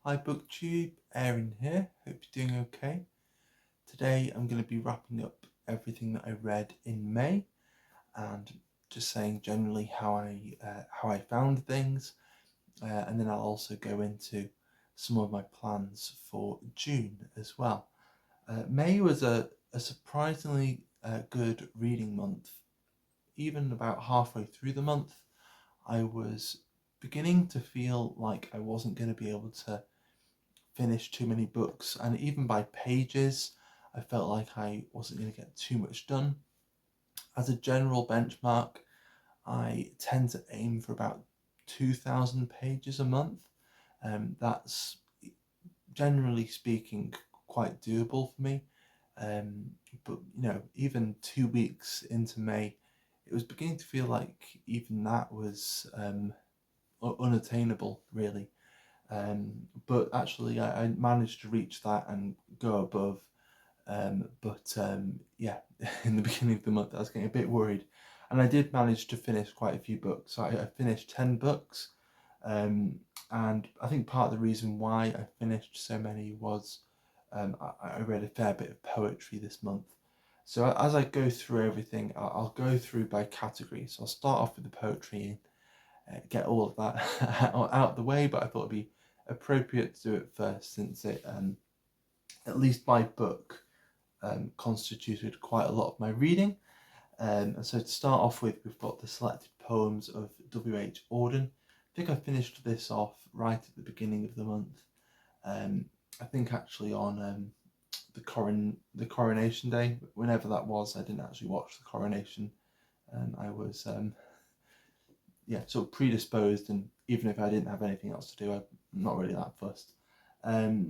Hi BookTube, Aaron here, hope you're doing okay. Today I'm going to be wrapping up everything that I read in May and just saying generally how I found things, and then I'll also go into some of my plans for June as well. May was a surprisingly good reading month. Even about halfway through the month, I was beginning to feel like I wasn't going to be able to finish too many books, and even by pages I felt like I wasn't going to get too much done. As a general benchmark, I tend to aim for about 2,000 pages a month. That's generally speaking quite doable for me. But even 2 weeks into May, it was beginning to feel like even that was unattainable, really. But actually, I managed to reach that and go above. Yeah, in the beginning of the month, I was getting a bit worried, and I did manage to finish quite a few books. So I finished 10 books, and I think part of the reason why I finished so many was I read a fair bit of poetry this month. So as I go through everything, I'll go through by category. So I'll start off with the poetry and get all of that out of the way, but I thought it'd be appropriate to do it first, since it, at least by book, constituted quite a lot of my reading. And so to start off with, we've got the selected poems of W.H. Auden. I think I finished this off right at the beginning of the month. I think actually on the coronation day, whenever that was. I didn't actually watch the coronation. I was sort of predisposed, and even if I didn't have anything else to do, I'm not really that fussed. I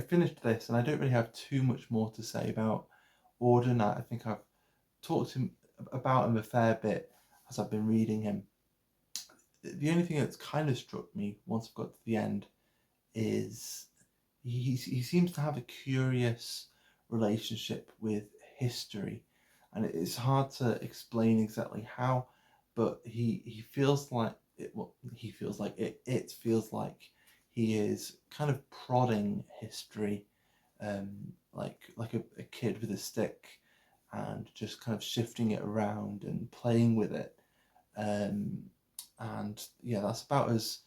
finished this, and I don't really have too much more to say about Auden. I think I've talked about him a fair bit as I've been reading him. The only thing that's kind of struck me once I've got to the end is he seems to have a curious relationship with history, and it's hard to explain exactly how, but he feels like it. Well, he feels like it. It feels like he is kind of prodding history, like a kid with a stick, and just kind of shifting it around and playing with it. And yeah, that's about as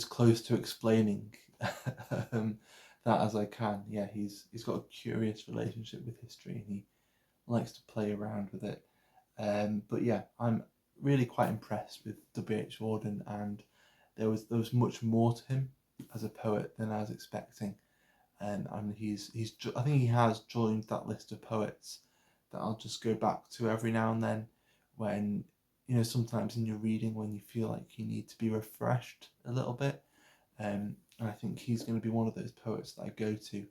close to explaining that as I can. Yeah, he's got a curious relationship with history, and he likes to play around with it. But yeah, I'm really quite impressed with W.H. Auden, and there was much more to him as a poet than I was expecting. And I think he has joined that list of poets that I'll just go back to every now and then, when sometimes in your reading, when you feel like you need to be refreshed a little bit. And I think he's going to be one of those poets that I go to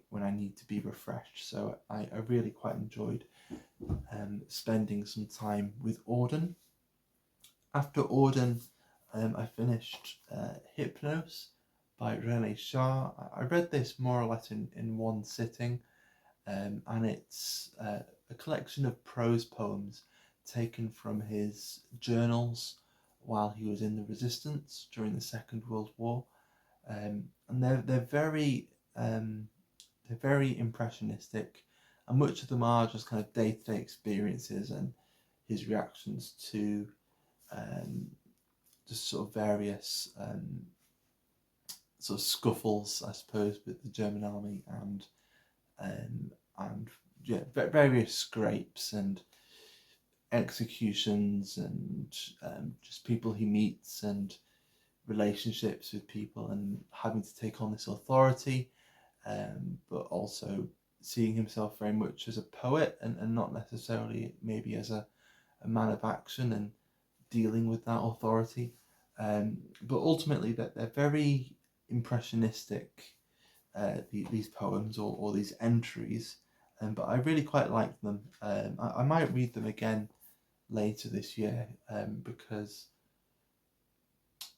when I need to be refreshed. So I really quite enjoyed spending some time with Auden. After Auden, I finished Hypnos by Rene Shaw. I read this more or less in one sitting, and it's a collection of prose poems taken from his journals while he was in the resistance during the Second World War, and they're very impressionistic, and much of them are just kind of day-to-day experiences and his reactions to just sort of various sort of scuffles, I suppose, with the German army, and yeah, various scrapes and executions, and just people he meets, and relationships with people, and having to take on this authority, but also seeing himself very much as a poet, and not necessarily maybe as a man of action, and dealing with that authority. But ultimately, that they're very impressionistic, these poems, or these entries, but I really quite like them. I might read them again later this year, because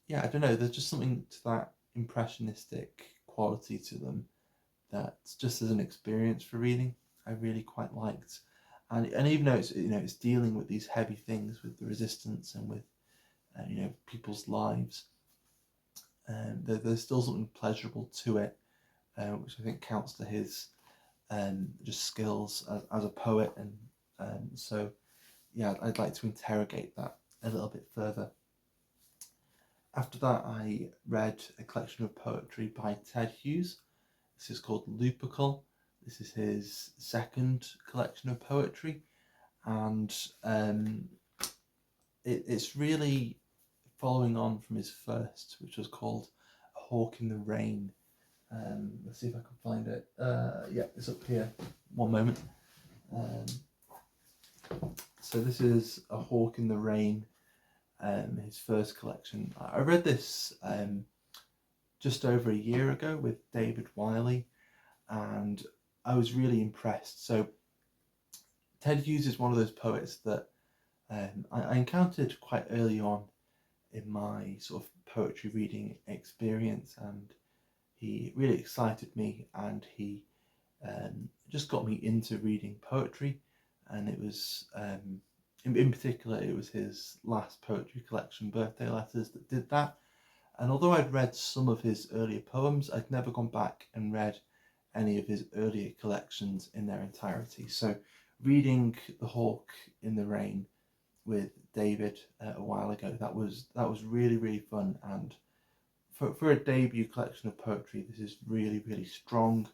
yeah, I don't know, there's just something to that impressionistic quality to them that, just as an experience for reading, I really quite liked. And even though it's dealing with these heavy things, with the resistance, and with people's lives, There's still something pleasurable to it, which I think counts to his just skills as a poet. And so, yeah, I'd like to interrogate that a little bit further. After that, I read a collection of poetry by Ted Hughes. This is called Lupercal. This is his second collection of poetry, and it's really following on from his first, which was called A Hawk in the Rain. Let's see if I can find it. Yeah, it's up here. One moment. So this is A Hawk in the Rain, his first collection. I read this just over a year ago with David Wiley, and I was really impressed. So Ted Hughes is one of those poets that I encountered quite early on in my sort of poetry reading experience, and he really excited me, and he just got me into reading poetry. And it was in particular, it was his last poetry collection, Birthday Letters, that did that. And although I'd read some of his earlier poems, I'd never gone back and read any of his earlier collections in their entirety. So reading The Hawk in the Rain with David a while ago, that was really, really fun. And for a debut collection of poetry, this is really, really strong.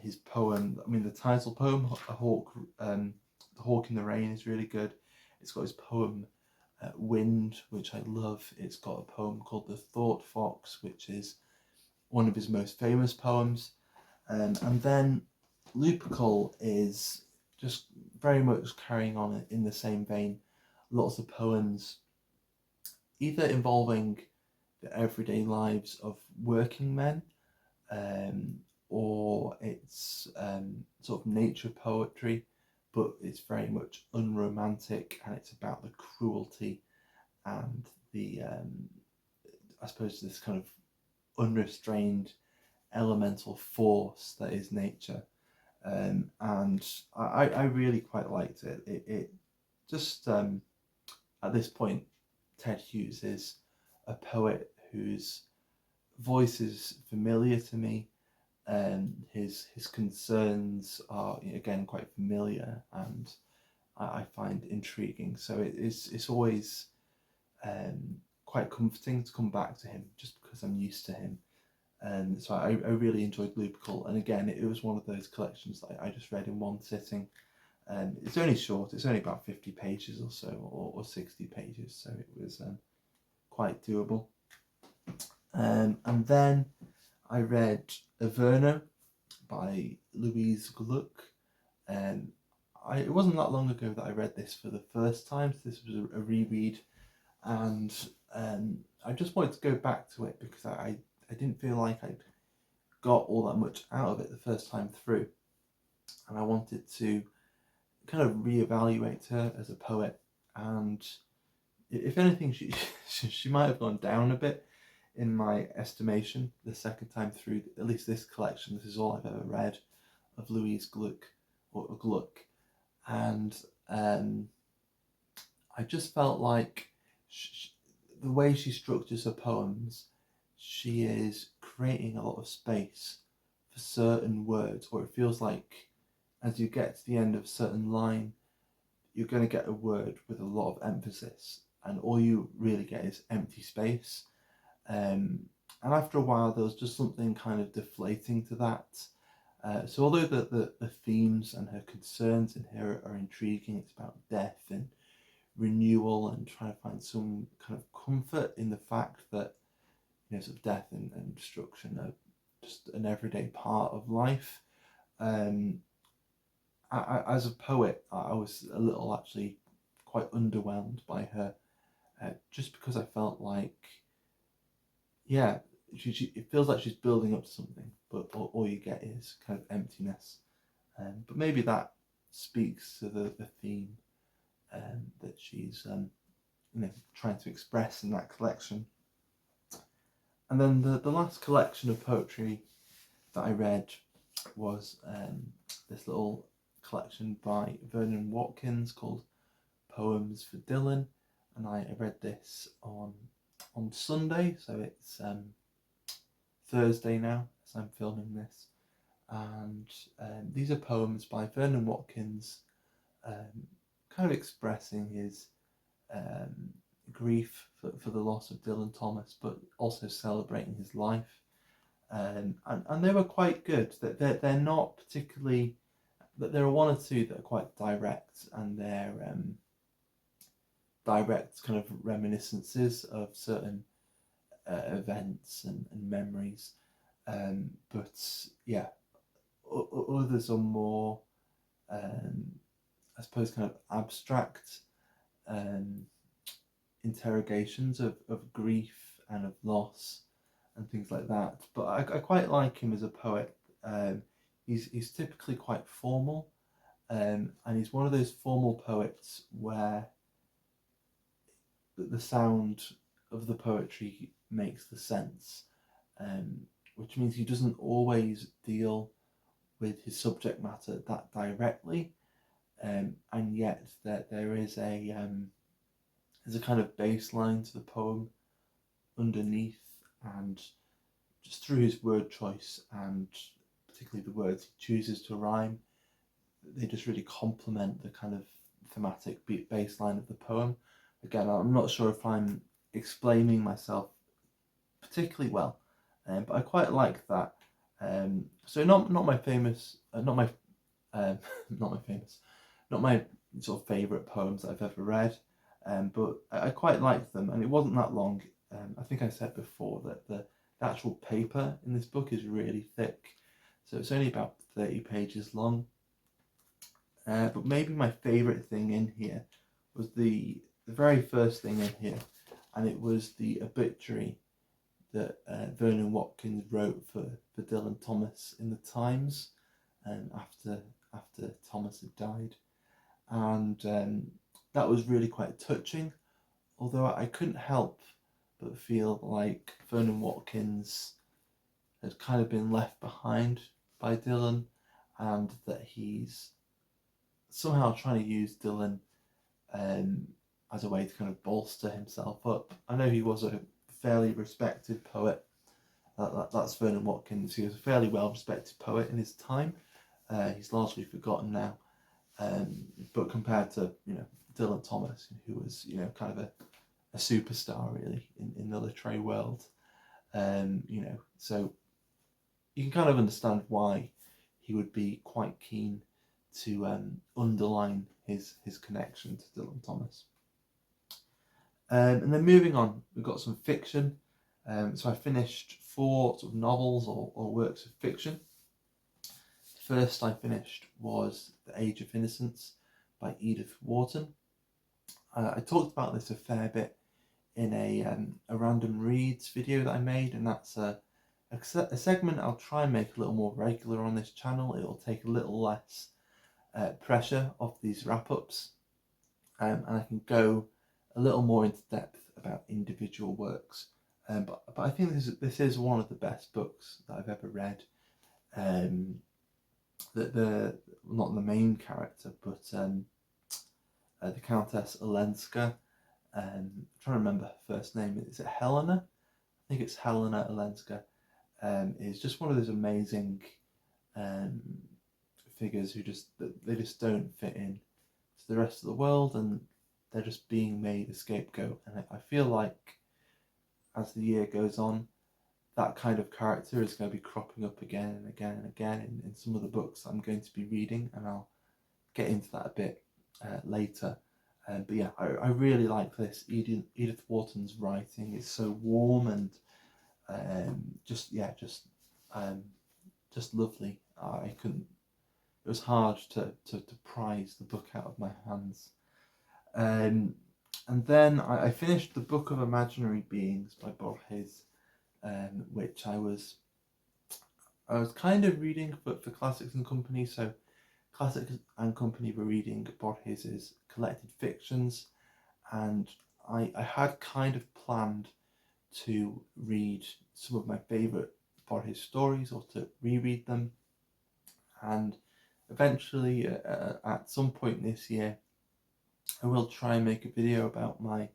His poem, I mean, the title poem, The Hawk in the Rain, is really good. It's got his poem Wind, which I love. It's got a poem called The Thought Fox, which is one of his most famous poems. And then Lupercal is just very much carrying on in the same vein. Lots of poems, either involving the everyday lives of working men, or it's sort of nature poetry, but it's very much unromantic, and it's about the cruelty and the, I suppose, this kind of unrestrained elemental force that is nature. And I really quite liked it. It just, at this point, Ted Hughes is a poet whose voice is familiar to me, and his concerns are again quite familiar, and I find intriguing. So it's always quite comforting to come back to him, just because I'm used to him. And so I really enjoyed Lupercal, and again, it was one of those collections that I just read in one sitting. It's only short, it's only about 50 pages or so, or 60 pages, so it was quite doable. And then I read Averno by Louise Gluck. It wasn't that long ago that I read this for the first time, so this was a reread, and I just wanted to go back to it because I didn't feel like I'd got all that much out of it the first time through, and I wanted to kind of reevaluate her as a poet. And if anything, she might have gone down a bit in my estimation the second time through, at least this collection. This is all I've ever read of Louise Gluck, or Gluck, and I just felt like the way she structures her poems, she is creating a lot of space for certain words, or it feels like as you get to the end of a certain line, you're going to get a word with a lot of emphasis, and all you really get is empty space. And after a while, there was just something kind of deflating to that. So although the themes and her concerns in here are intriguing, it's about death and renewal, and trying to find some kind of comfort in the fact that, sort of death and destruction are just an everyday part of life. As a poet, I was a little actually quite underwhelmed by her, just because I felt like, yeah, it feels like she's building up to something, but all you get is kind of emptiness. But maybe that speaks to the theme that she's trying to express in that collection. And then the last collection of poetry that I read was this little collection by Vernon Watkins called Poems for Dylan, and I read this on on Sunday, so it's Thursday now as I'm filming this, and these are poems by Vernon Watkins, kind of expressing his grief for the loss of Dylan Thomas, but also celebrating his life. And they were quite good. They're not particularly, but there are one or two that are quite direct, and they're direct kind of reminiscences of certain events and memories. But yeah, others are more, I suppose, kind of abstract interrogations of grief and of loss and things like that. But I quite like him as a poet. He's typically quite formal, and he's one of those formal poets where the sound of the poetry makes the sense, which means he doesn't always deal with his subject matter that directly, and yet there is there's a kind of baseline to the poem underneath, and just through his word choice and particularly the words he chooses to rhyme, they just really complement the kind of thematic baseline of the poem. Again, I'm not sure if I'm explaining myself particularly well, but I quite like that. So not my famous, not my sort of favourite poems that I've ever read, but I quite liked them, and it wasn't that long. I think I said before that the actual paper in this book is really thick, so it's only about 30 pages long. But maybe my favourite thing in here was the very first thing in here, and it was the obituary that Vernon Watkins wrote for Dylan Thomas in the Times after Thomas had died, and that was really quite touching, although I couldn't help but feel like Vernon Watkins had kind of been left behind by Dylan, and that he's somehow trying to use Dylan as a way to kind of bolster himself up. I know he was a fairly respected poet. That's Vernon Watkins. He was a fairly well-respected poet in his time. He's largely forgotten now, but compared to Dylan Thomas, who was kind of a superstar really in the literary world, so you can kind of understand why he would be quite keen to underline his connection to Dylan Thomas. And then moving on, we've got some fiction. So I finished 4 sort of novels or works of fiction. The first I finished was The Age of Innocence by Edith Wharton. I talked about this a fair bit in a random reads video that I made, and that's a segment I'll try and make a little more regular on this channel. It'll take a little less pressure off these wrap-ups, and I can go a little more into depth about individual works. But I think this is one of the best books that I've ever read. Not the main character, but the Countess Olenska. I'm trying to remember her first name. Is it Helena? I think it's Helena Olenska. Is just one of those amazing figures who just don't fit in to the rest of the world, and they're just being made a scapegoat. And I feel like as the year goes on, that kind of character is going to be cropping up again and again and again in some of the books I'm going to be reading, and I'll get into that a bit later. But yeah, I really like this. Edith Wharton's writing is so warm and just lovely. It was hard to prize the book out of my hands. And then I finished the Book of Imaginary Beings by Borges, which I was kind of reading for Classics and Company. So Classics and Company were reading Borges's collected fictions, and I had kind of planned to read some of my favourite Borges stories, or to reread them, and eventually at some point this year I will try and make a video about my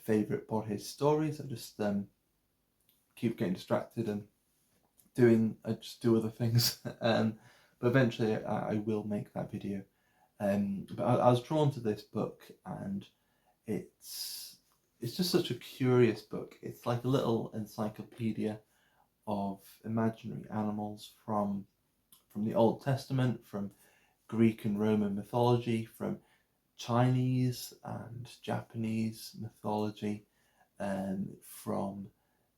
favourite Borges stories. I just keep getting distracted and I just do other things. But eventually I will make that video. But I was drawn to this book, and it's just such a curious book. It's like a little encyclopedia of imaginary animals from the Old Testament, from Greek and Roman mythology, from Chinese and Japanese mythology, from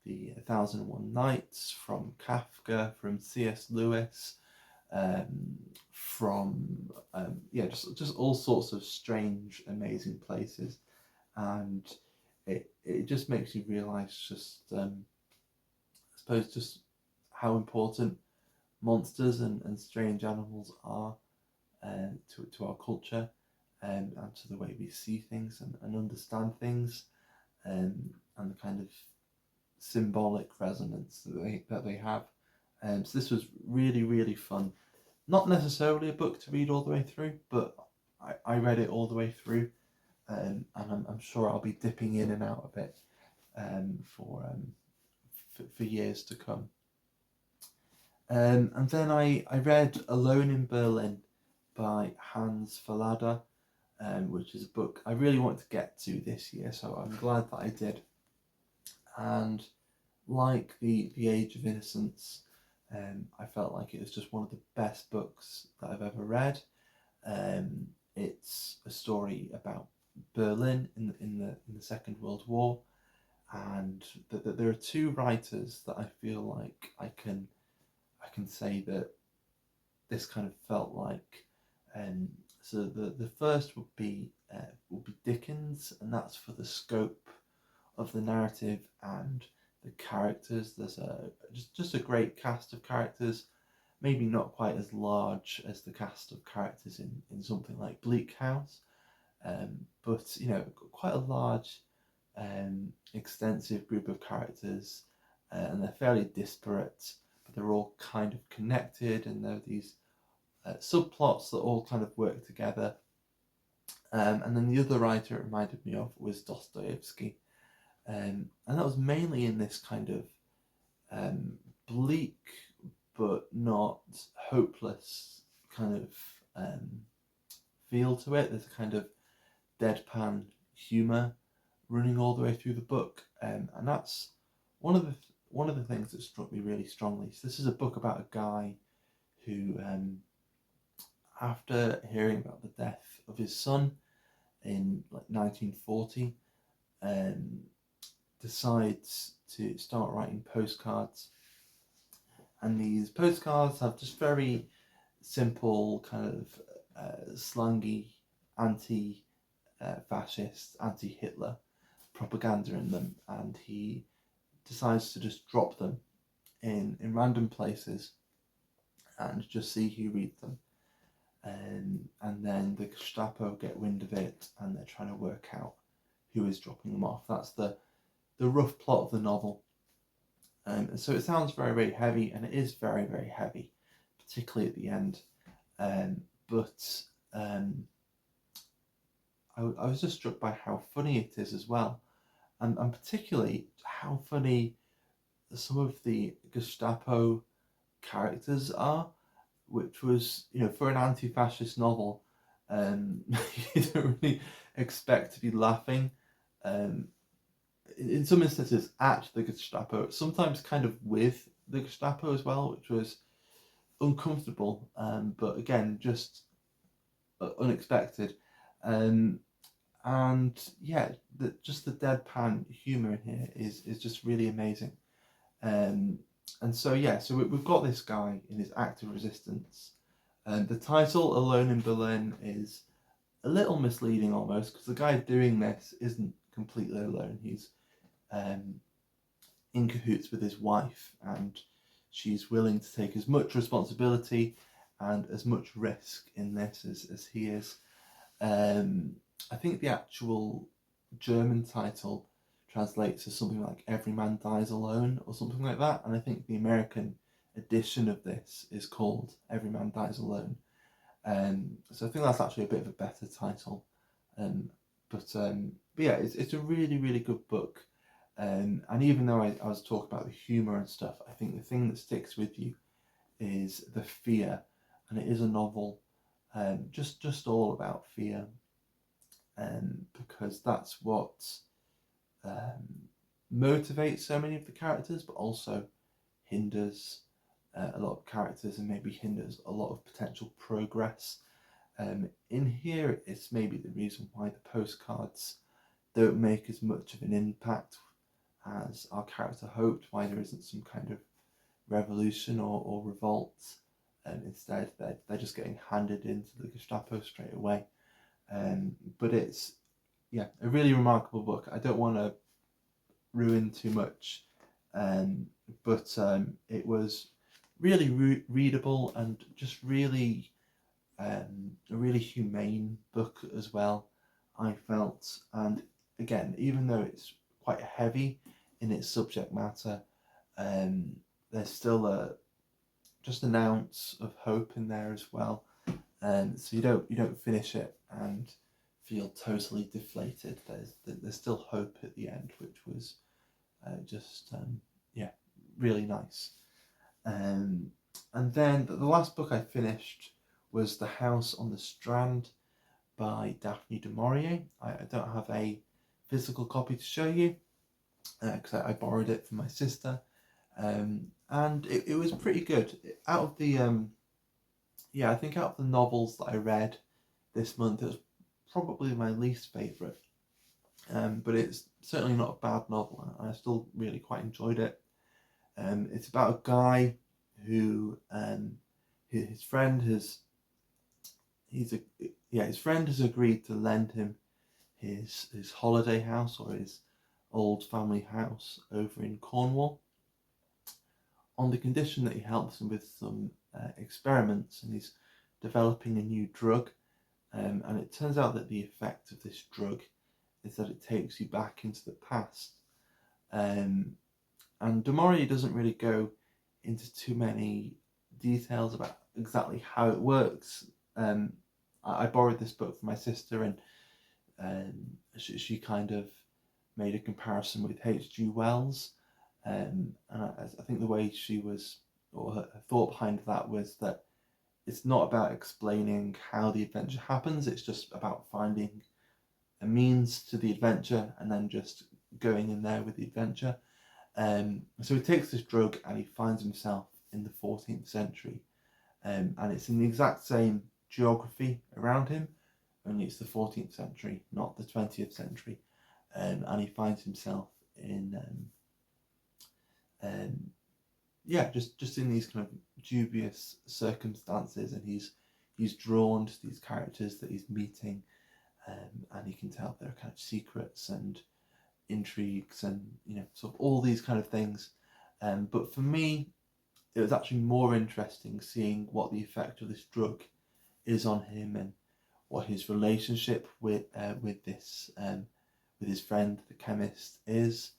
the 1001 Nights, from Kafka, from C.S. Lewis, from just all sorts of strange, amazing places, and it just makes you realise just I suppose just how important monsters and strange animals are to our culture, and to the way we see things and understand things, and the kind of symbolic resonance that they have. So this was really, really fun. Not necessarily a book to read all the way through, but I read it all the way through, and I'm sure I'll be dipping in and out of it for years to come. And then I read Alone in Berlin by Hans Fallada, which is a book I really want to get to this year, so I'm glad that I did. And like the Age of Innocence, I felt like it was just one of the best books that I've ever read. It's a story about Berlin in the Second World War, and that there are two writers that I feel like I can say that this kind of felt like. So the first would be Dickens, and that's for the scope of the narrative and the characters. There's just a great cast of characters, maybe not quite as large as the cast of characters in something like Bleak House, but quite a large, extensive group of characters, and they're fairly disparate, but they're all kind of connected, and there are these subplots that all kind of work together. And then the other writer it reminded me of was Dostoevsky, and that was mainly in this kind of bleak but not hopeless kind of feel to it. There's a kind of deadpan humour running all the way through the book, and that's one of the things that struck me really strongly. So this is a book about a guy who, after hearing about the death of his son in 1940, decides to start writing postcards, and these postcards have just very simple kind of slangy anti-fascist, anti-Hitler propaganda in them, and he decides to just drop them in random places and just see who reads them. And then the Gestapo get wind of it, and they're trying to work out who is dropping them off. That's the rough plot of the novel. And so it sounds very, very heavy, and it is very, very heavy, particularly at the end. But I was just struck by how funny it is as well, and particularly how funny some of the Gestapo characters are, which was, for an anti-fascist novel, you don't really expect to be laughing. In some instances at the Gestapo, sometimes kind of with the Gestapo as well, which was uncomfortable, but again, just unexpected. And yeah, just the deadpan humour in here is just really amazing. And so we've got this guy in his active resistance. The title, Alone in Berlin, is a little misleading almost, because the guy doing this isn't completely alone. He's in cahoots with his wife, and she's willing to take as much responsibility and as much risk in this as he is. I think the actual German title translates to something like Every Man Dies Alone or something like that, and I think the American edition of this is called Every Man Dies Alone. So I think that's actually a bit of a better title. But yeah, it's a really, really good book. And even though I was talking about the humour and stuff, I think the thing that sticks with you is the fear. And it is a novel just all about fear. Because that's what motivates so many of the characters, but also hinders a lot of characters and maybe hinders a lot of potential progress. In here, it's maybe the reason why the postcards don't make as much of an impact as our character hoped, why there isn't some kind of revolution or revolt. Instead, they're just getting handed into the Gestapo straight away. But it's, yeah, a really remarkable book. I don't want to ruin too much, but it was really readable and just really a really humane book as well, I felt. And again, even though it's quite heavy in its subject matter, there's still just an ounce of hope in there as well. So you don't finish it and feel totally deflated. There's still hope at the end, which was just really nice. And then the last book I finished was The House on the Strand by Daphne du Maurier. I don't have a physical copy to show you because I borrowed it from my sister, and it was pretty good. Out of the I think out of the novels that I read this month, it was probably my least favourite. But it's certainly not a bad novel. I still really quite enjoyed it. It's about a guy who his friend has agreed to lend him his holiday house, or his old family house over in Cornwall, on the condition that he helps him with some experiments, and he's developing a new drug. And it turns out that the effect of this drug is that it takes you back into the past. And du Maurier doesn't really go into too many details about exactly how it works. I borrowed this book from my sister, and she kind of made a comparison with H.G. Wells. And I think the way she was, or her thought behind that was that it's not about explaining how the adventure happens, it's just about finding a means to the adventure and then just going in there with the adventure. So he takes this drug and he finds himself in the 14th century. And it's in the exact same geography around him, only it's the 14th century, not the 20th century. And he finds himself in just in these kind of dubious circumstances, and he's drawn to these characters that he's meeting, and you can tell there are kind of secrets and intrigues and sort of all these kind of things. But for me, it was actually more interesting seeing what the effect of this drug is on him, and what his relationship with his friend the chemist is,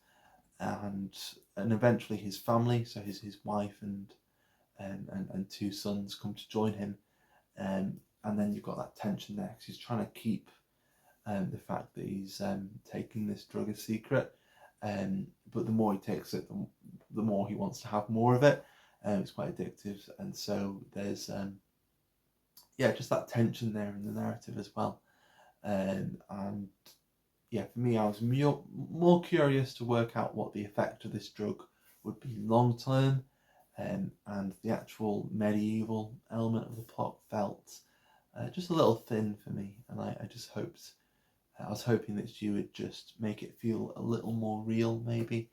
and eventually his family. So his wife and two sons come to join him, and then you've got that tension there because he's trying to keep the fact that he's taking this drug a secret, but the more he takes it, the more he wants to have more of it. It's quite addictive, and so there's just that tension there in the narrative as well. And for me, I was more curious to work out what the effect of this drug would be long term, and the actual medieval element of the plot felt just a little thin for me, and I was hoping that you would just make it feel a little more real, maybe.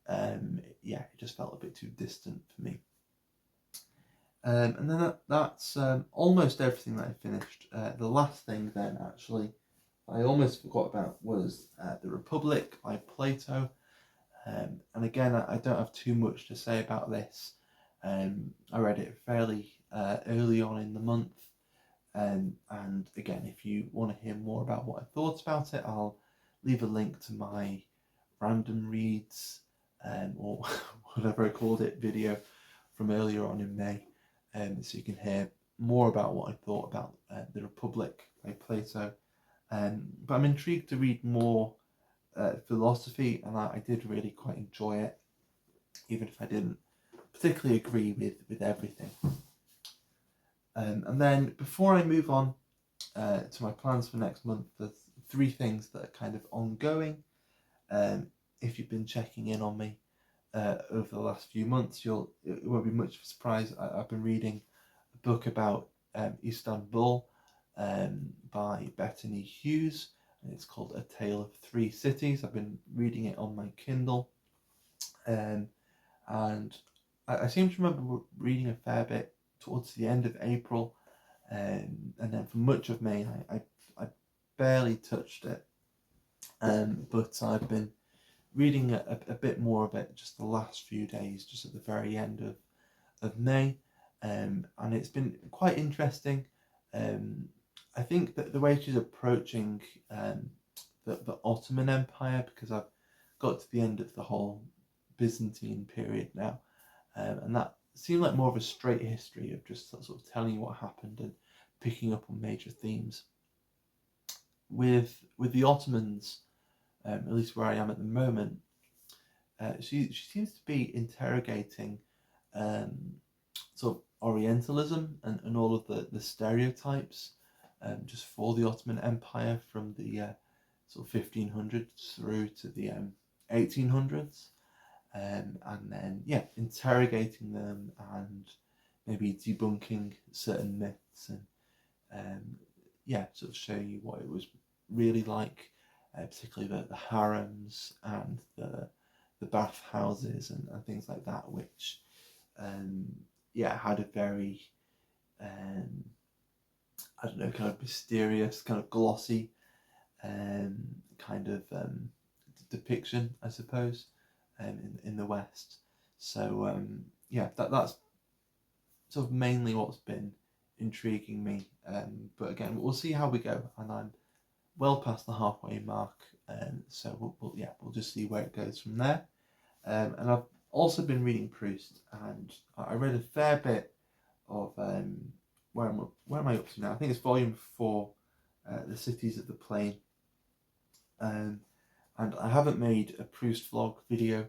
It just felt a bit too distant for me. And then that's almost everything that I finished. The last thing then, actually, I almost forgot about was The Republic by Plato. And again, I don't have too much to say about this. I read it fairly early on in the month. And again, if you want to hear more about what I thought about it, I'll leave a link to my random reads, or whatever I called it, video from earlier on in May. So you can hear more about what I thought about The Republic by Plato. But I'm intrigued to read more philosophy, and I did really quite enjoy it, even if I didn't particularly agree with everything. And then before I move on to my plans for next month, there's 3 things that are kind of ongoing. If you've been checking in on me over the last few months, it won't be much of a surprise. I've been reading a book about Istanbul by Bettany Hughes, and it's called A Tale of 3 Cities. I've been reading it on my Kindle, and I seem to remember reading a fair bit towards the end of April, and then for much of May I barely touched it, but I've been reading a bit more of it just the last few days, just at the very end of May, and it's been quite interesting. I think that the way she's approaching the Ottoman Empire, because I've got to the end of the whole Byzantine period now, and that seemed like more of a straight history of just sort of telling you what happened and picking up on major themes. With the Ottomans, at least where I am at the moment, she seems to be interrogating sort of Orientalism and all of the stereotypes just for the Ottoman Empire from the sort of 1500s through to the 1800s. And then, interrogating them and maybe debunking certain myths and, sort of show you what it was really like, particularly the harems and the bath houses and things like that, which, had a very, kind of mysterious, kind of glossy kind of depiction, I suppose. In the West, so that's sort of mainly what's been intriguing me. But again, we'll see how we go, and I'm well past the halfway mark, so we'll just see where it goes from there. And I've also been reading Proust, and I read a fair bit of where am I up to now? I think it's volume 4, The Cities of the Plain. And I haven't made a Proust vlog video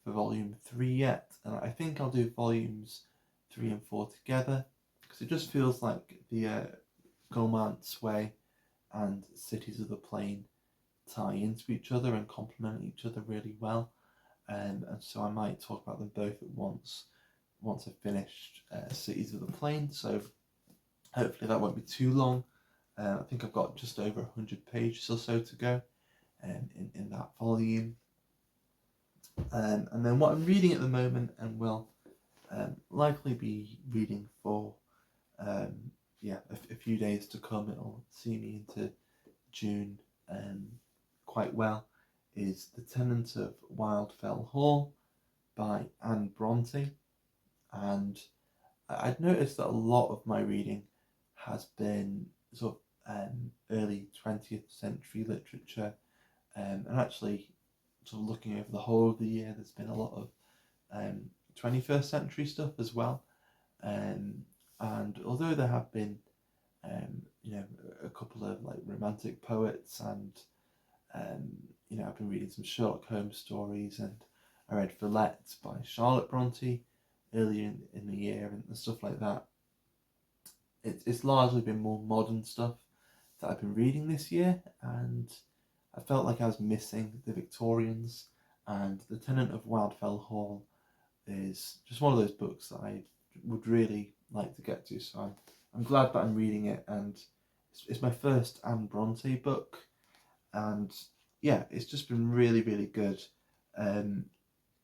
for volume 3 yet, and I think I'll do volumes 3 and 4 together, because it just feels like the Guermantes way and Cities of the Plain tie into each other and complement each other really well, and so I might talk about them both at once I've finished Cities of the Plain, so hopefully that won't be too long. I think I've got just over 100 pages or so to go in that volume. And then what I'm reading at the moment, and will likely be reading for a few days to come, it'll see me into June quite well, is The Tenant of Wildfell Hall by Anne Brontë. And I'd noticed that a lot of my reading has been sort of early 20th century literature, and actually sort of looking over the whole of the year, there's been a lot of 21st century stuff as well, and although there have been a couple of like romantic poets, and I've been reading some Sherlock Holmes stories, and I read Villette by Charlotte Brontë earlier in the year and stuff like that. It's largely been more modern stuff that I've been reading this year, and I felt like I was missing the Victorians, and The Tenant of Wildfell Hall is just one of those books that I would really like to get to, so I'm glad that I'm reading it, and it's my first Anne Brontë book, and it's just been really, really good.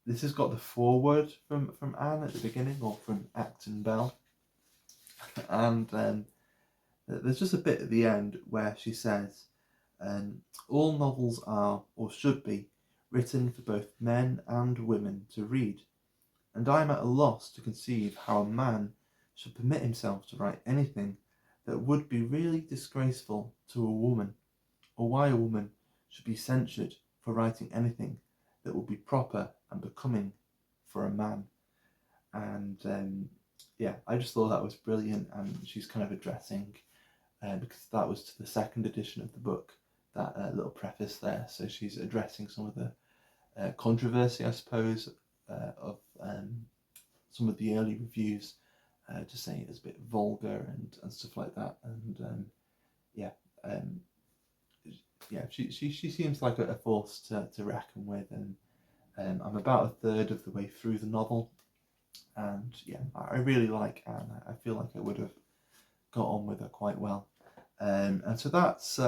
This has got the foreword from Anne at the beginning, or from Acton Bell, and there's just a bit at the end where she says, all novels are, or should be, written for both men and women to read, and I am at a loss to conceive how a man should permit himself to write anything that would be really disgraceful to a woman, or why a woman should be censured for writing anything that would be proper and becoming for a man. And I just thought that was brilliant, and she's kind of addressing, because that was to the second edition of the book, that little preface there. So she's addressing some of the controversy, I suppose, of some of the early reviews, just saying it was a bit vulgar and stuff like that. And she seems like a force to reckon with. And I'm about a third of the way through the novel, and yeah, I really like Anne. I feel like I would have got on with her quite well. And so that's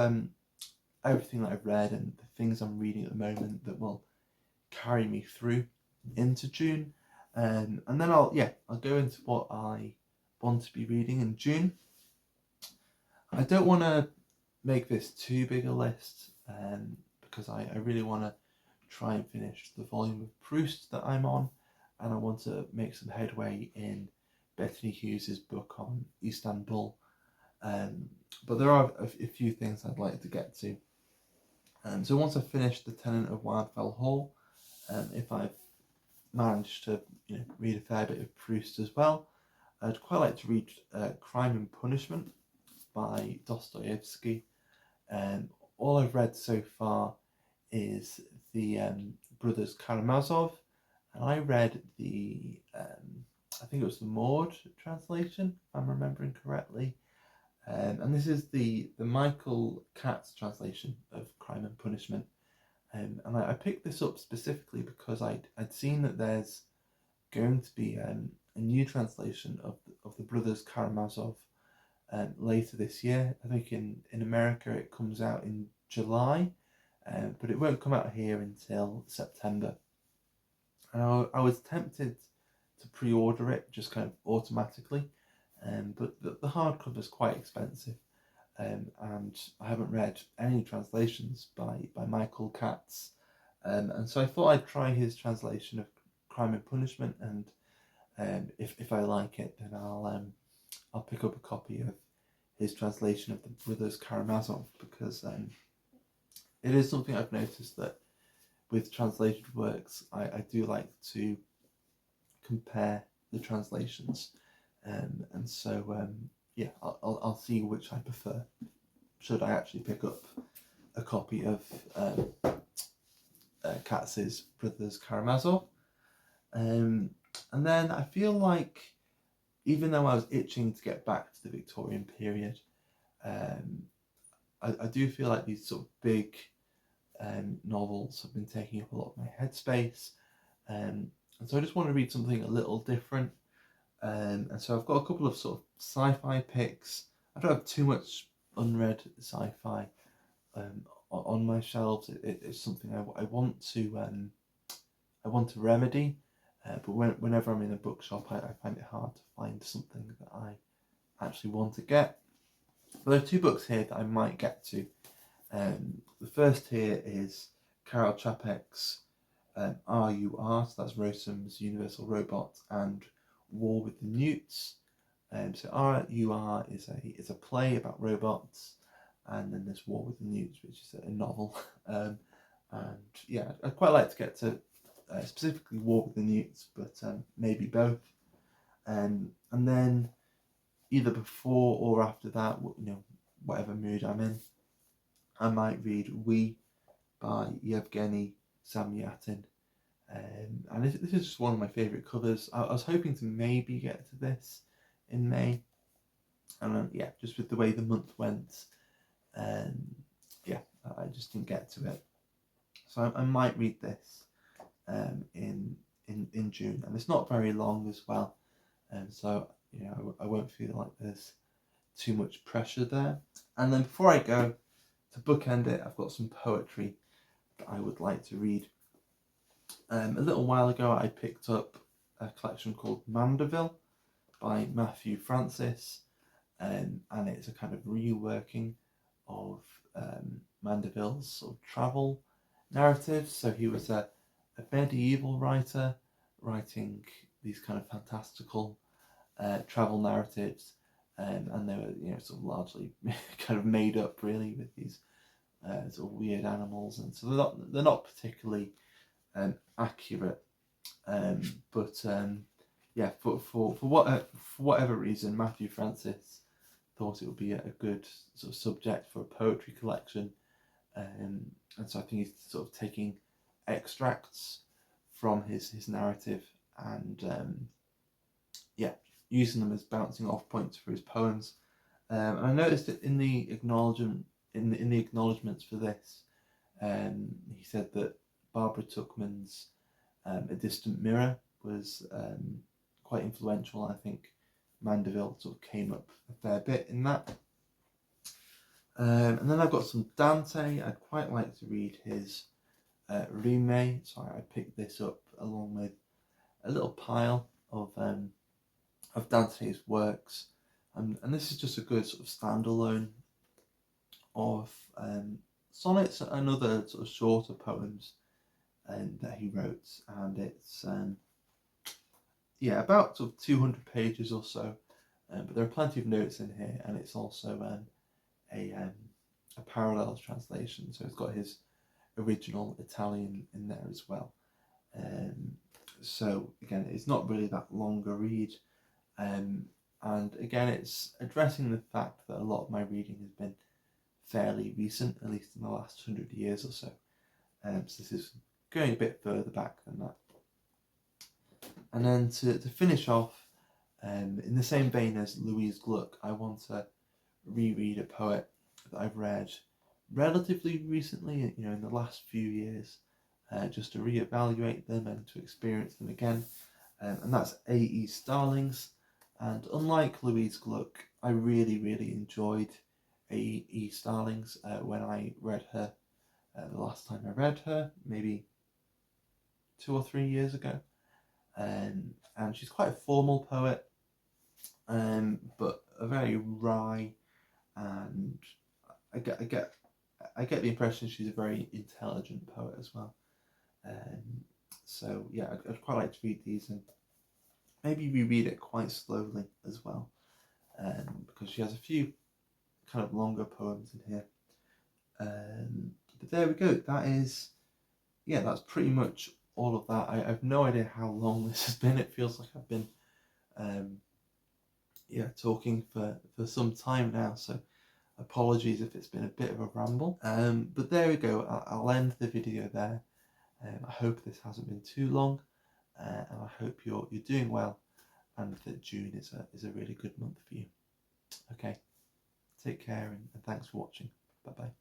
everything that I've read and the things I'm reading at the moment that will carry me through into June. And then I'll go into what I want to be reading in June. I don't want to make this too big a list, because I really want to try and finish the volume of Proust that I'm on, and I want to make some headway in Bettany Hughes's book on Istanbul. But there are a few things I'd like to get to. So once I've finished The Tenant of Wildfell Hall, if I've managed to read a fair bit of Proust as well, I'd quite like to read Crime and Punishment by Dostoevsky. All I've read so far is the Brothers Karamazov, and I read the I think it was the Maud translation, if I'm remembering correctly. And this is the Michael Katz translation of Crime and Punishment. And I picked this up specifically because I'd seen that there's going to be a new translation of the Brothers Karamazov later this year. I think in America it comes out in July, but it won't come out here until September. And I was tempted to pre-order it just kind of automatically, but the hardcover is quite expensive, and I haven't read any translations by Michael Katz, and so I thought I'd try his translation of Crime and Punishment, and if I like it, then I'll pick up a copy of his translation of the Brothers Karamazov, because it is something I've noticed that with translated works, I do like to compare the translations, and so I'll see which I prefer, should I actually pick up a copy of Katz's Brothers Karamazov. And then I feel like, even though I was itching to get back to the Victorian period, I do feel like these sort of big novels have been taking up a lot of my headspace, and so I just want to read something a little different. And so I've got a couple of sort of sci-fi picks. I don't have too much unread sci-fi on my shelves. It's something I want to remedy, but whenever I'm in a bookshop, I find it hard to find something that I actually want to get. But there are two books here that I might get to. The first here is Karel Čapek's RUR, so that's Rossum's Universal Robot and War with the Newts. So RUR is a play about robots, and then there's War with the Newts, which is a novel. And yeah, I'd quite like to get to specifically War with the Newts, but maybe both. And then either before or after that, whatever mood I'm in, I might read We by Yevgeny Zamyatin. And this is just one of my favourite covers. I was hoping to maybe get to this in May, and just with the way the month went, I just didn't get to it. So I might read this in June, and it's not very long as well, and so I won't feel like there's too much pressure there. And then before I go, to bookend it, I've got some poetry that I would like to read. A little while ago, I picked up a collection called Mandeville by Matthew Francis, and it's a kind of reworking of Mandeville's sort of travel narratives. So he was a medieval writer writing these kind of fantastical travel narratives, and they were sort of largely kind of made up, really, with these sort of weird animals, and so they're not particularly accurate, but for whatever reason, Matthew Francis thought it would be a good sort of subject for a poetry collection, and so I think he's sort of taking extracts from his narrative and using them as bouncing off points for his poems. And I noticed that in the acknowledgements for this, he said that Barbara Tuchman's A Distant Mirror was quite influential. I think Mandeville sort of came up a fair bit in that. And then I've got some Dante. I'd quite like to read his Rene, so I picked this up along with a little pile of Dante's works, and this is just a good sort of standalone of sonnets and other sort of shorter poems that he wrote, and it's about sort of 200 pages or so, but there are plenty of notes in here, and it's also a parallel translation, so it's got his original Italian in there as well. So again, it's not really that long a read, and again, it's addressing the fact that a lot of my reading has been fairly recent, at least in the last 100 years or so. So this is going a bit further back than that. And then to finish off, in the same vein as Louise Gluck, I want to reread a poet that I've read relatively recently, in the last few years, just to reevaluate them and to experience them again. And that's A.E. Stallings. And unlike Louise Gluck, I really, really enjoyed A.E. Stallings when I read her the last time I read her, maybe 2 or 3 years ago. And she's quite a formal poet, but a very wry, and I get the impression she's a very intelligent poet as well. So yeah, I'd quite like to read these and maybe reread it quite slowly as well, because she has a few kind of longer poems in here. But there we go. That's pretty much all of that. I have no idea how long this has been. It feels like I've been talking for some time now, so apologies if it's been a bit of a ramble. But there we go. I'll end the video there. I hope this hasn't been too long, and I hope you're doing well, and that June is a really good month for you. Okay, take care, and thanks for watching. Bye bye.